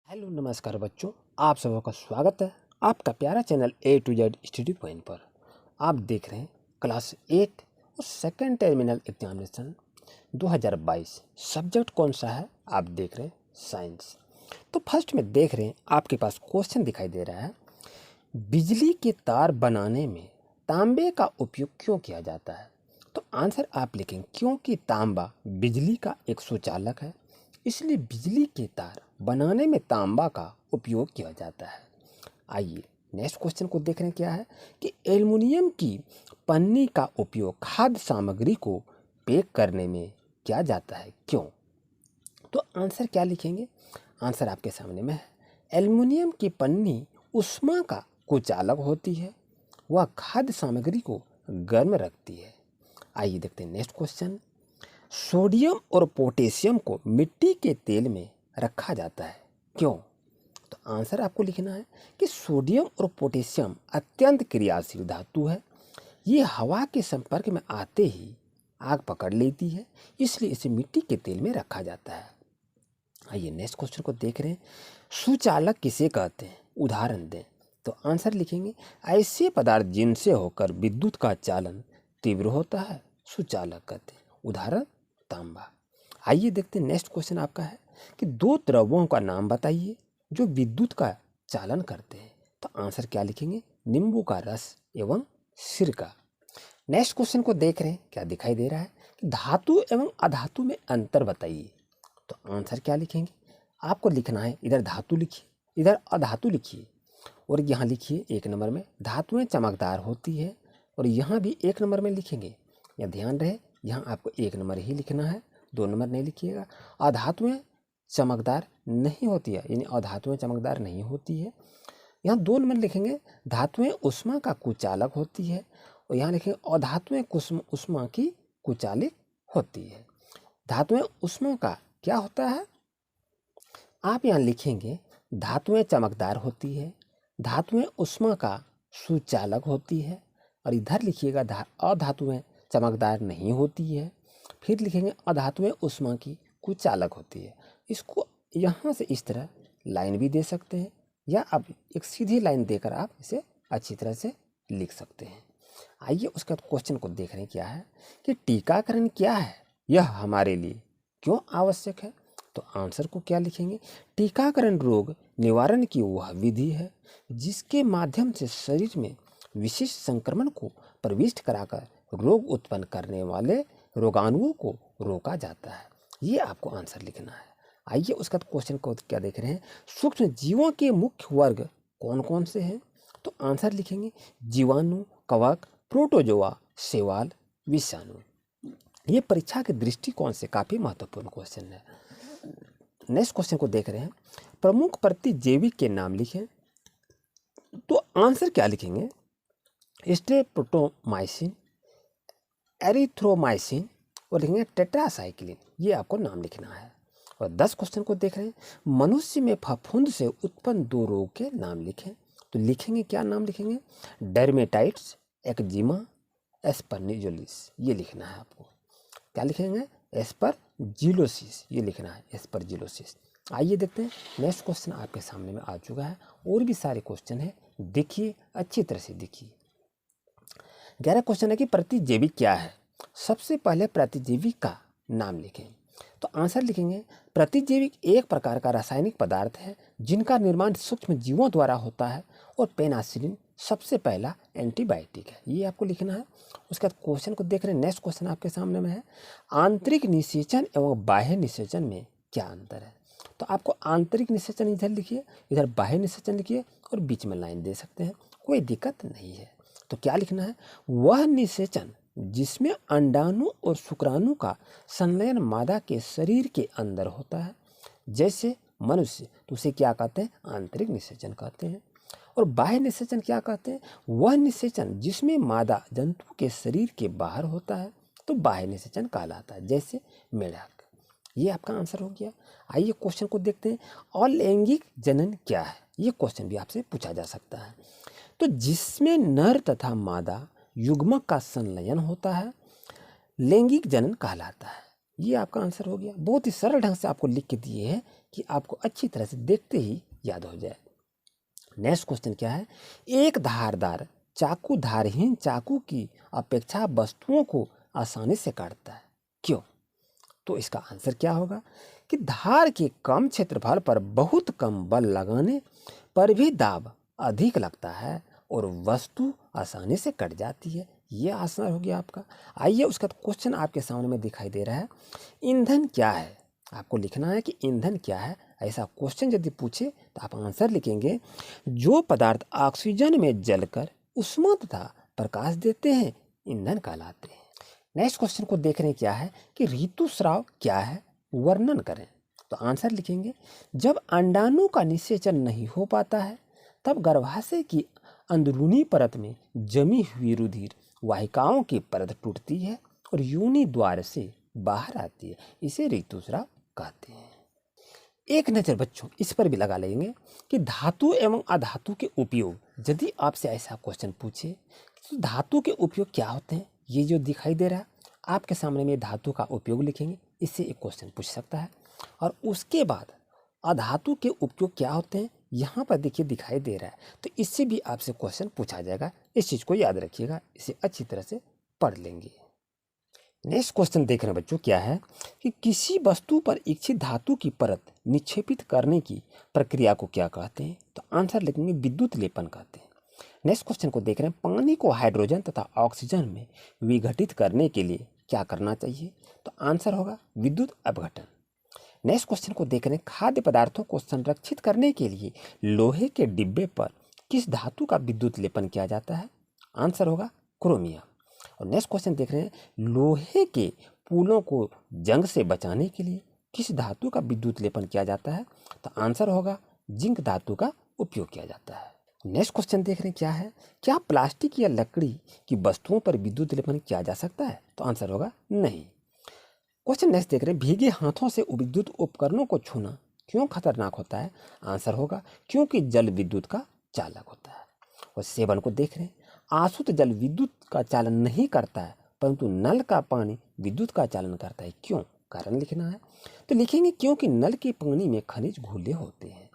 Hello नमस्कार बच्चों, आप सबों का स्वागत है आपका प्यारा channel A to Z study point पर। आप देख रहे हैं क्लास 8 और सेकेंड टर्मिनल एग्जामिनेशन 2022। सब्जेक्ट कौन सा है? आप देख रहे हैं साइंस। तो फर्स्ट में देख रहे हैं आपके पास क्वेश्चन दिखाई दे रहा है, बिजली के तार बनाने में तांबे का उपयोग क्यों किया जाता है? तो आंसर आप लिखेंगे क्योंकि तांबा बिजली का एक सुचालक है, इसलिए बिजली के तार बनाने में तांबा का उपयोग किया जाता है। आइए नेक्स्ट क्वेश्चन को देख रहे हैं, क्या है कि एल्युमिनियम की पन्नी का उपयोग खाद्य सामग्री को पैक करने में किया जाता है, क्यों? तो आंसर क्या लिखेंगे? आंसर आपके सामने में है। एल्युमिनियम की पन्नी ऊष्मा का कुचालक होती है, वह खाद्य सामग्री को गर्म रखती है। आइए देखते हैं नेक्स्ट क्वेश्चन। सोडियम और पोटेशियम को मिट्टी के तेल में रखा जाता है, क्यों? तो आंसर आपको लिखना है कि सोडियम और पोटेशियम अत्यंत क्रियाशील धातु है, ये हवा के संपर्क में आते ही आग पकड़ लेती है, इसलिए इसे मिट्टी के तेल में रखा जाता है। आइए नेक्स्ट क्वेश्चन को देख रहे हैं, सुचालक किसे कहते हैं? उदाहरण दें। तो आंसर लिखेंगे ऐसे पदार्थ जिनसे होकर विद्युत का चालन तीव्र होता है, सुचालक कहते हैं। उदाहरण तांबा। आइए देखते हैं नेक्स्ट क्वेश्चन आपका है कि दो द्रवों का नाम बताइए जो विद्युत का चालन करते हैं। तो आंसर क्या लिखेंगे? नींबू का रस एवं सिरका। नेक्स्ट क्वेश्चन को देख रहे हैं, क्या दिखाई दे रहा है कि धातु एवं अधातु में अंतर बताइए। तो आंसर क्या लिखेंगे? आपको लिखना है, इधर धातु लिखिए, इधर अधातु लिखिए, और यहाँ लिखिए एक नंबर में धातुएं चमकदार होती है, और यहाँ भी एक नंबर में लिखेंगे। या ध्यान रहे, यहाँ आपको एक नंबर ही लिखना है, 2 नंबर नहीं लिखिएगा। अधातुएं चमकदार नहीं होती है, यानी अधातुएं चमकदार नहीं होती है। यहाँ 2 नंबर लिखेंगे धातुएं ऊष्मा का कुचालक होती है, और यहाँ लिखेंगे अधातुएं ऊष्मा की कुचालक होती है। धातुएं ऊष्मा का क्या होता है? आप यहाँ लिखेंगे धातुएं चमकदार होती है, धातुएं ऊष्मा का सुचालक होती है, और इधर लिखिएगा अधातुएं चमकदार नहीं होती है। फिर लिखेंगे अधातुएं ऊष्मा की कुचालक होती है। इसको यहाँ से इस तरह लाइन भी दे सकते हैं, या अब एक सीधी लाइन देकर आप इसे अच्छी तरह से लिख सकते हैं। आइए उसके बाद क्वेश्चन को देख रहे हैं, क्या है कि टीकाकरण क्या है, यह हमारे लिए क्यों आवश्यक है? तो आंसर को क्या लिखेंगे? टीकाकरण रोग निवारण की वह विधि है जिसके माध्यम से शरीर में विशिष्ट संक्रमण को प्रविष्ट कराकर रोग उत्पन्न करने वाले रोगाणुओं को रोका जाता है। ये आपको आंसर लिखना है। आइए उसका क्वेश्चन को क्या देख रहे हैं, सूक्ष्म जीवों के मुख्य वर्ग कौन कौन से हैं? तो आंसर लिखेंगे जीवाणु, कवक, प्रोटोजोआ, शैवाल, विषाणु। ये परीक्षा के दृष्टिकोण से काफी महत्वपूर्ण क्वेश्चन है। नेक्स्ट क्वेश्चन को देख रहे हैं, प्रमुख प्रतिजैविक के नाम लिखें। तो आंसर क्या लिखेंगे? स्ट्रेप्टोमाइसिन, एरिथ्रोमाइसिन, और लिखेंगे टेट्रासाइक्लिन। ये आपको नाम लिखना है। और 10 क्वेश्चन को देख रहे हैं, मनुष्य में फफूंद से उत्पन्न 2 रोग के नाम लिखें। तो लिखेंगे, क्या नाम लिखेंगे? डर्मेटाइट्स, एक्जिमा, एस्परजिलोसिस। ये लिखना है आपको। क्या लिखेंगे? एस्परजिलोसिस, ये लिखना है, एस्परजिलोसिस। आइए देखते हैं नेक्स्ट क्वेश्चन आपके सामने में आ चुका है, और भी सारे क्वेश्चन है, देखिए अच्छी तरह से देखिए। 11 क्वेश्चन है कि प्रतिजैविक क्या है? सबसे पहले प्रतिजैविक का नाम लिखें। तो आंसर लिखेंगे प्रतिजैविक एक प्रकार का रासायनिक पदार्थ है जिनका निर्माण सूक्ष्म जीवों द्वारा होता है, और पेनासिलिन सबसे पहला एंटीबायोटिक है। ये आपको लिखना है। उसके बाद क्वेश्चन को देख रहे हैं, नेक्स्ट क्वेश्चन आपके सामने में है, आंतरिक निषेचन एवं बाह्य निषेचन में क्या अंतर है? तो आपको आंतरिक निषेचन इधर लिखिए, इधर बाह्य निषेचन लिखिए, और बीच में लाइन दे सकते हैं, कोई दिक्कत नहीं है। तो क्या लिखना है? वह निषेचन जिसमें अंडाणु और शुक्राणु का संलयन मादा के शरीर के अंदर होता है, जैसे मनुष्य, तो उसे क्या कहते हैं? आंतरिक निषेचन कहते हैं। और बाह्य निषेचन क्या कहते हैं? वह निषेचन जिसमें मादा जंतु के शरीर के बाहर होता है, तो बाह्य निषेचन कहलाता है, जैसे मेढक। ये आपका आंसर हो गया। आइए क्वेश्चन को देखते हैं, अलैंगिक जनन क्या है? ये क्वेश्चन भी आपसे पूछा जा सकता है। तो जिसमें नर तथा मादा युग्मक का संलयन होता है, लैंगिक जनन कहलाता है। ये आपका आंसर हो गया। बहुत ही सरल ढंग से आपको लिख के दिए हैं कि आपको अच्छी तरह से देखते ही याद हो जाए। नेक्स्ट क्वेश्चन क्या है, एक धारदार चाकू धारहीन चाकू की अपेक्षा वस्तुओं को आसानी से काटता है, क्यों? तो इसका आंसर क्या होगा कि धार के कम क्षेत्रफल पर बहुत कम बल लगाने पर भी दाब अधिक लगता है और वस्तु आसानी से कट जाती है। ये आंसर हो गया आपका। आइए उसका क्वेश्चन आपके सामने में दिखाई दे रहा है, ईंधन क्या है? आपको लिखना है कि ईंधन क्या है। ऐसा क्वेश्चन यदि पूछे तो आप आंसर लिखेंगे, जो पदार्थ ऑक्सीजन में जलकर उष्मा तथा प्रकाश देते हैं ईंधन कहलाते हैं। नेक्स्ट क्वेश्चन को देख रहे हैं क्या है कि ऋतुस्राव क्या है, वर्णन करें। तो आंसर लिखेंगे, जब अंडाणु का निषेचन नहीं हो पाता है तब गर्भाशय की अंदरूनी परत में जमी हुई रुधिर वाहिकाओं की परत टूटती है और योनि द्वार से बाहर आती है, इसे ऋतुस्राव कहते हैं। एक नज़र बच्चों इस पर भी लगा लेंगे कि धातु एवं अधातु के उपयोग, यदि आपसे ऐसा क्वेश्चन पूछे तो धातु के उपयोग क्या होते हैं, ये जो दिखाई दे रहा है आपके सामने में धातु का उपयोग लिखेंगे, इससे एक क्वेश्चन पूछ सकता है। और उसके बाद अधातु के उपयोग क्या होते हैं, यहाँ पर देखिए दिखाई दे रहा है, तो इससे भी आपसे क्वेश्चन पूछा जाएगा। इस चीज़ को याद रखिएगा, इसे अच्छी तरह से पढ़ लेंगे। नेक्स्ट क्वेश्चन देख रहे हैं बच्चों क्या है कि किसी वस्तु पर इच्छित धातु की परत निक्षेपित करने की प्रक्रिया को क्या कहते हैं? तो आंसर लिखेंगे, विद्युत लेपन कहते हैं। नेक्स्ट क्वेश्चन को देख रहे हैं, पानी को हाइड्रोजन तथा ऑक्सीजन में विघटित करने के लिए क्या करना चाहिए? तो आंसर होगा विद्युत अपघटन। नेक्स्ट क्वेश्चन को देख रहे हैं, खाद्य पदार्थों को संरक्षित करने के लिए लोहे के डिब्बे पर किस धातु का विद्युत लेपन किया जाता है? आंसर होगा क्रोमियम। और नेक्स्ट क्वेश्चन देख रहे हैं, लोहे के पुलों को जंग से बचाने के लिए किस धातु का विद्युत लेपन किया जाता है? तो आंसर होगा जिंक धातु का उपयोग किया जाता है। नेक्स्ट क्वेश्चन देख रहे हैं क्या है, क्या प्लास्टिक या लकड़ी की वस्तुओं पर विद्युत लेपन किया जा सकता है? तो आंसर होगा नहीं। क्वेश्चन नेक्स्ट देख रहे हैं, भीगे हाथों से विद्युत उपकरणों को छूना क्यों खतरनाक होता है? आंसर होगा क्योंकि जल विद्युत का चालक होता है। और 7 को देख रहे हैं, आसुत जल विद्युत का चालन नहीं करता है परंतु नल का पानी विद्युत का चालन करता है, क्यों? कारण लिखना है। तो लिखेंगे क्योंकि नल के पानी में खनिज घुले होते हैं।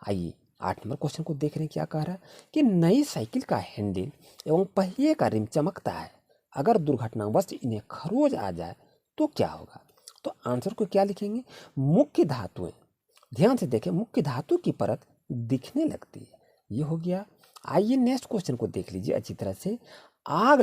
आइए 8 नंबर क्वेश्चन को देख रहे हैं क्या कह रहा है कि नई साइकिल का हैंडल एवं पहिए का रिम चमकता है, अगर दुर्घटनावश इन्हें खरोच आ जाए तो क्या होगा? तो आंसर को क्या लिखेंगे, मुख्य धातुएं, ध्यान से देखें, मुख्य धातु की परत दिखने लगती है। ये हो गया। आइए नेक्स्ट क्वेश्चन को देख लीजिए अच्छी तरह से। आग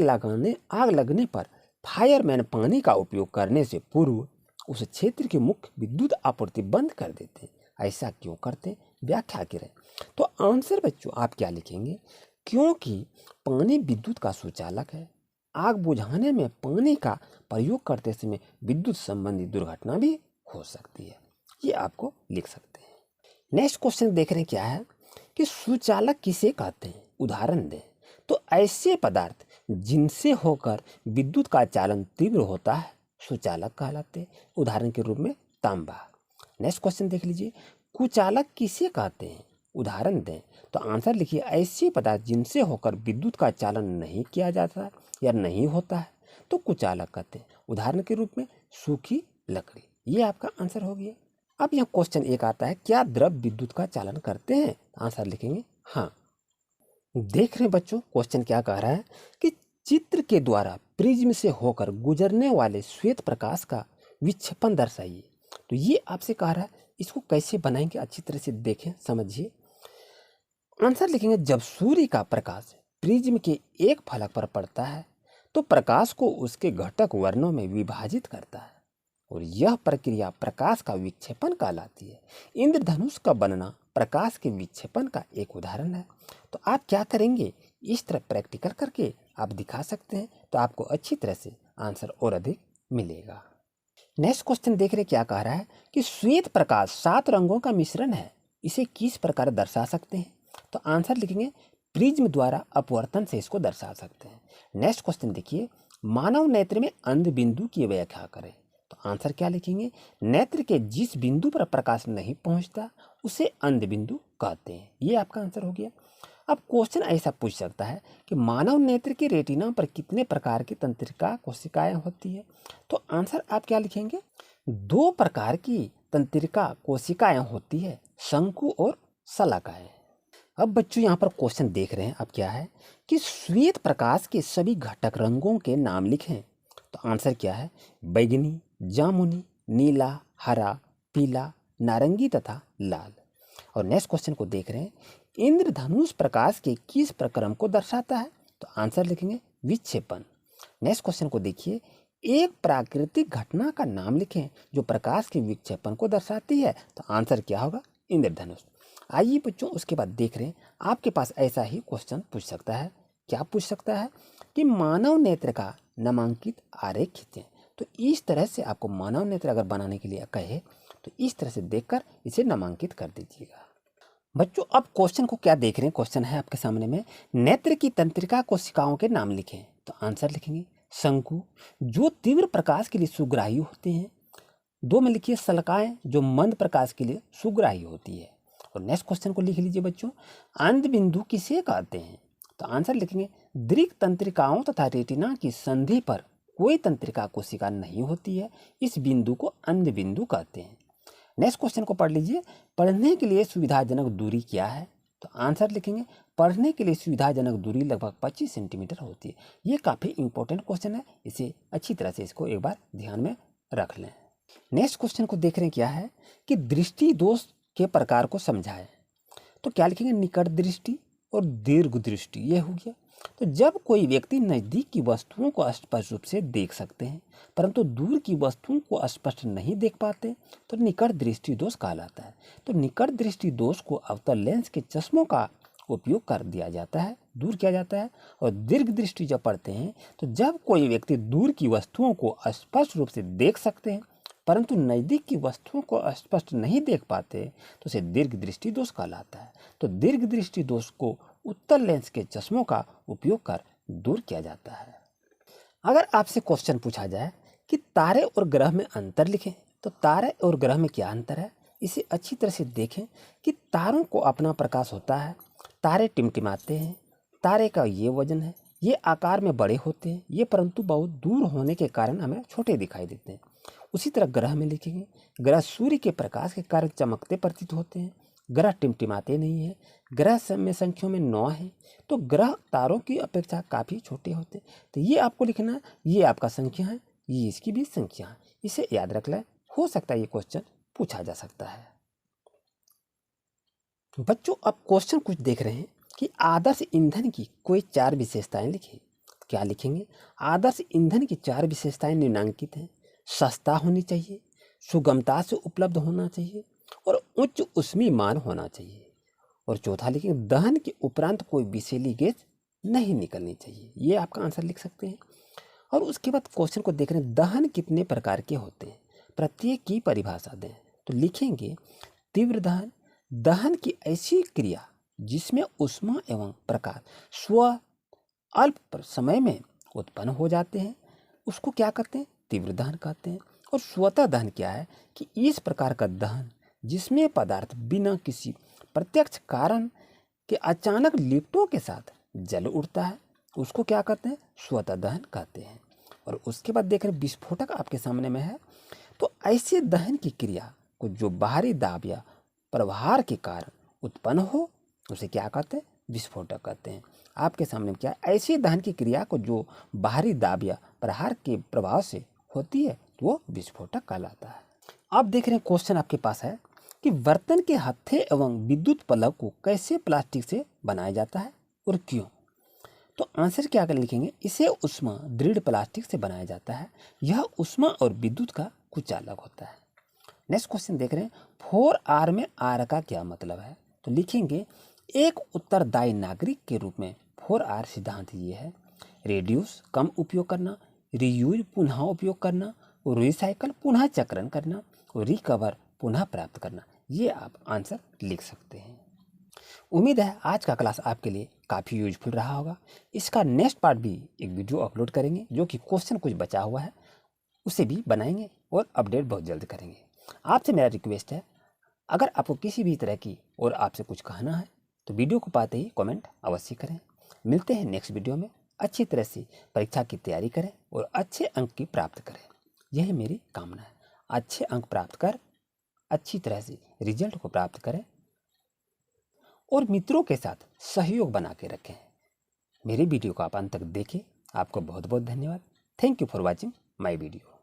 लगने पर फायरमैन पानी का उपयोग करने से पूर्व उस क्षेत्र की मुख्य विद्युत आपूर्ति बंद कर देते हैं, ऐसा क्यों करते हैं, व्याख्या करें। तो आंसर बच्चों आप क्या लिखेंगे, क्योंकि पानी विद्युत का सुचालक है, आग बुझाने में पानी का प्रयोग करते समय विद्युत संबंधी दुर्घटना भी हो सकती है, ये आपको लिख सकते हैं। नेक्स्ट क्वेश्चन देख रहे हैं क्या है कि सुचालक किसे कहते हैं, उदाहरण दें। तो ऐसे पदार्थ जिनसे होकर विद्युत का चालन तीव्र होता है सुचालक कहलाते हैं, उदाहरण के रूप में तांबा। नेक्स्ट क्वेश्चन देख लीजिए, कुचालक किसे कहते हैं, उदाहरण दें। तो आंसर लिखिए, ऐसे पदार्थ जिनसे होकर विद्युत का चालन नहीं किया जाता या नहीं होता है तो कुचालक कहते हैं, उदाहरण के रूप में सूखी लकड़ी। ये आपका आंसर हो गया। अब यह क्वेश्चन एक आता है, क्या द्रव विद्युत का चालन करते हैं? आंसर लिखेंगे हाँ। देख रहे हैं बच्चों क्वेश्चन क्या कह रहा है कि चित्र के द्वारा प्रिज्म से होकर गुजरने वाले श्वेत प्रकाश का विक्षेपण दर्शाइए। तो ये आपसे कह रहा है, इसको कैसे बनाएंगे अच्छी तरह से देखें समझिए। आंसर लिखेंगे, जब सूर्य का प्रकाश प्रिज्म के एक फलक पर पड़ता है तो प्रकाश को उसके घटक वर्णों में विभाजित करता है और यह प्रक्रिया प्रकाश का विक्षेपण कहलाती है। इंद्रधनुष का बनना प्रकाश के विक्षेपण का एक उदाहरण है। तो आप क्या करेंगे, इस तरह प्रैक्टिकल करके आप दिखा सकते हैं, तो आपको अच्छी तरह से आंसर और अधिक मिलेगा। नेक्स्ट क्वेश्चन देख रहे क्या कह रहा है कि श्वेत प्रकाश 7 रंगों का मिश्रण है, इसे किस प्रकार दर्शा सकते हैं? तो आंसर लिखेंगे, प्रिज्म द्वारा अपवर्तन से इसको दर्शा सकते हैं। नेक्स्ट क्वेश्चन देखिए, मानव नेत्र में अंध बिंदु की व्याख्या करें। तो आंसर क्या लिखेंगे, नेत्र के जिस बिंदु पर प्रकाश नहीं पहुंचता उसे अंध बिंदु कहते हैं। ये आपका आंसर हो गया। अब क्वेश्चन ऐसा पूछ सकता है कि मानव नेत्र के रेटिना पर कितने प्रकार की तंत्रिका कोशिकाएं होती है। तो आंसर आप क्या लिखेंगे, 2 प्रकार की तंत्रिका कोशिकाएं होती है, शंकु और शलाकाएं। अब बच्चों यहाँ पर क्वेश्चन देख रहे हैं अब क्या है कि श्वेत प्रकाश के सभी घटक रंगों के नाम लिखें। तो आंसर क्या है, बैगनी, जामुनी, नीला, हरा, पीला, नारंगी तथा लाल। और नेक्स्ट क्वेश्चन को देख रहे हैं, इंद्रधनुष प्रकाश के किस प्रक्रम को दर्शाता है। तो आंसर लिखेंगे विक्षेपण। नेक्स्ट क्वेश्चन को देखिए, एक प्राकृतिक घटना का नाम लिखें जो प्रकाश के विक्षेपण को दर्शाती है। तो आंसर क्या होगा, इंद्रधनुष। आइए बच्चों उसके बाद देख रहे हैं, आपके पास ऐसा ही क्वेश्चन पूछ सकता है। क्या पूछ सकता है कि मानव नेत्र का नामांकित आरेख खींचें। तो इस तरह से आपको मानव नेत्र अगर बनाने के लिए कहे तो इस तरह से देखकर इसे नामांकित कर दीजिएगा। बच्चों अब क्वेश्चन को क्या देख रहे हैं, क्वेश्चन है आपके सामने में, नेत्र की तंत्रिका कोशिकाओं के नाम लिखें। तो आंसर लिखेंगे शंकु जो तीव्र प्रकाश के लिए सुग्राही होते हैं। 2 में लिखिए शलाकाएं जो मंद प्रकाश के लिए सुग्राही होती है। और नेक्स्ट क्वेश्चन को लिख लीजिए बच्चों, अंध बिंदु किसे कहते हैं। तो आंसर लिखेंगे दृक तंत्रिकाओं तथा रेटिना की संधि पर कोई तंत्रिका कोशिका नहीं होती है, इस बिंदु को अंध बिंदु कहते हैं। नेक्स्ट क्वेश्चन को पढ़ लीजिए, पढ़ने के लिए सुविधाजनक दूरी क्या है। तो आंसर लिखेंगे पढ़ने के लिए सुविधाजनक दूरी लगभग 25 सेंटीमीटर होती है। ये काफ़ी इंपॉर्टेंट क्वेश्चन है, इसे अच्छी तरह से इसको एक बार ध्यान में रख लें। नेक्स्ट क्वेश्चन को देख रहे हैं क्या है कि दृष्टि दोष के प्रकार को समझाएं। तो क्या लिखेंगे, निकट दृष्टि और दीर्घ दृष्टि। ये हो गया। तो जब कोई व्यक्ति नज़दीक की वस्तुओं को स्पष्ट रूप से देख सकते हैं परंतु दूर की वस्तुओं को स्पष्ट नहीं देख पाते तो निकट दृष्टि दोष कहलाता है। तो निकट दृष्टि दोष को अवतल लेंस के चश्मों का उपयोग कर दिया जाता है, दूर किया जाता है। और दीर्घ दृष्टि जब पढ़ते हैं तो जब कोई व्यक्ति दूर की वस्तुओं को स्पष्ट रूप से देख सकते हैं परंतु नज़दीक की वस्तुओं को स्पष्ट नहीं देख पाते तो उसे दीर्घ दृष्टि दोष कहलाता है। तो दीर्घ दृष्टि दोष को उत्तल लेंस के चश्मों का उपयोग कर दूर किया जाता है। अगर आपसे क्वेश्चन पूछा जाए कि तारे और ग्रह में अंतर लिखें, तो तारे और ग्रह में क्या अंतर है, इसे अच्छी तरह से देखें कि तारों को अपना प्रकाश होता है, तारे टिमटिमाते हैं, तारे का ये वजन है, ये आकार में बड़े होते हैं, ये परंतु बहुत दूर होने के कारण हमें छोटे दिखाई देते हैं। उसी तरह ग्रह में लिखेंगे, ग्रह सूर्य के प्रकाश के कारण चमकते प्रतीत होते हैं, ग्रह टिमटिमाते नहीं है। ग्रह में संख्या में 9 है, तो ग्रह तारों की अपेक्षा काफ़ी छोटे होते हैं। तो ये आपको लिखना है, ये आपका संख्या है, ये इसकी भी संख्या है, इसे याद रख लें। हो सकता है ये क्वेश्चन पूछा जा सकता है। बच्चों अब क्वेश्चन कुछ देख रहे हैं कि आदर्श ईंधन की कोई 4 विशेषताएं लिखें। क्या लिखेंगे, आदर्श ईंधन की 4 विशेषताएं निम्नलिखित हैं। सस्ता होनी चाहिए, सुगमता से उपलब्ध होना चाहिए और उच्च ऊष्मीय मान होना चाहिए। और चौथा लिखेंगे, दहन के उपरांत कोई विषैली गैस नहीं निकलनी चाहिए। ये आपका आंसर लिख सकते हैं। और उसके बाद क्वेश्चन को देख रहे हैं, दहन कितने प्रकार के होते हैं, प्रत्येक की परिभाषा दें। तो लिखेंगे तीव्र दहन, दहन की ऐसी क्रिया जिसमें ऊष्मा एवं प्रकाश स्व अल्प समय में उत्पन्न हो जाते हैं, उसको क्या कहते हैं, तीव्र दहन कहते हैं। और स्वतः दहन क्या है कि इस प्रकार का दहन जिसमें पदार्थ बिना किसी प्रत्यक्ष कारण के अचानक लिफ्टों के साथ जल उठता है, उसको क्या कहते हैं, स्वतः दहन कहते हैं। और उसके बाद देख रहे विस्फोटक आपके सामने में है। तो ऐसे दहन की क्रिया को जो बाहरी दाब या प्रहार के कारण उत्पन्न हो उसे क्या कहते हैं, विस्फोटक कहते हैं। आपके सामने क्या है, ऐसी दहन की क्रिया को जो बाहरी दाब या प्रहार के प्रभाव से होती है तो वो विस्फोटक कहलाता है। अब देख रहे हैं क्वेश्चन आपके पास है कि बर्तन के हत्थे एवं विद्युत पलक को कैसे प्लास्टिक से बनाया जाता है और क्यों। तो आंसर क्या कर लिखेंगे, इसे उष्मा दृढ़ प्लास्टिक से बनाया जाता है। यह उष्मा और विद्युत का कुछ अलग होता है। नेक्स्ट क्वेश्चन देख रहे हैं, 4R में R का क्या मतलब है। तो लिखेंगे एक उत्तरदायी नागरिक के रूप में 4R सिद्धांत ये है, रेड्यूस कम उपयोग करना, रीयूज पुनः उपयोग करना, और रिसाइकल पुनः चक्रण करना, और रिकवर पुनः प्राप्त करना। ये आप आंसर लिख सकते हैं। उम्मीद है आज का क्लास आपके लिए काफ़ी यूजफुल रहा होगा। इसका नेक्स्ट पार्ट भी एक वीडियो अपलोड करेंगे जो कि क्वेश्चन कुछ बचा हुआ है उसे भी बनाएंगे और अपडेट बहुत जल्द करेंगे। आपसे मेरा रिक्वेस्ट है, अगर आपको किसी भी तरह की और आपसे कुछ कहना है तो वीडियो को पाते ही कमेंट अवश्य करें। मिलते हैं नेक्स्ट वीडियो में। अच्छी तरह से परीक्षा की तैयारी करें और अच्छे अंक की प्राप्त करें, यह मेरी कामना है। अच्छे अंक प्राप्त कर अच्छी तरह से रिजल्ट को प्राप्त करें और मित्रों के साथ सहयोग बना के रखें। मेरे वीडियो को आप अंत तक देखें। आपको बहुत बहुत धन्यवाद। Thank you for watching my video.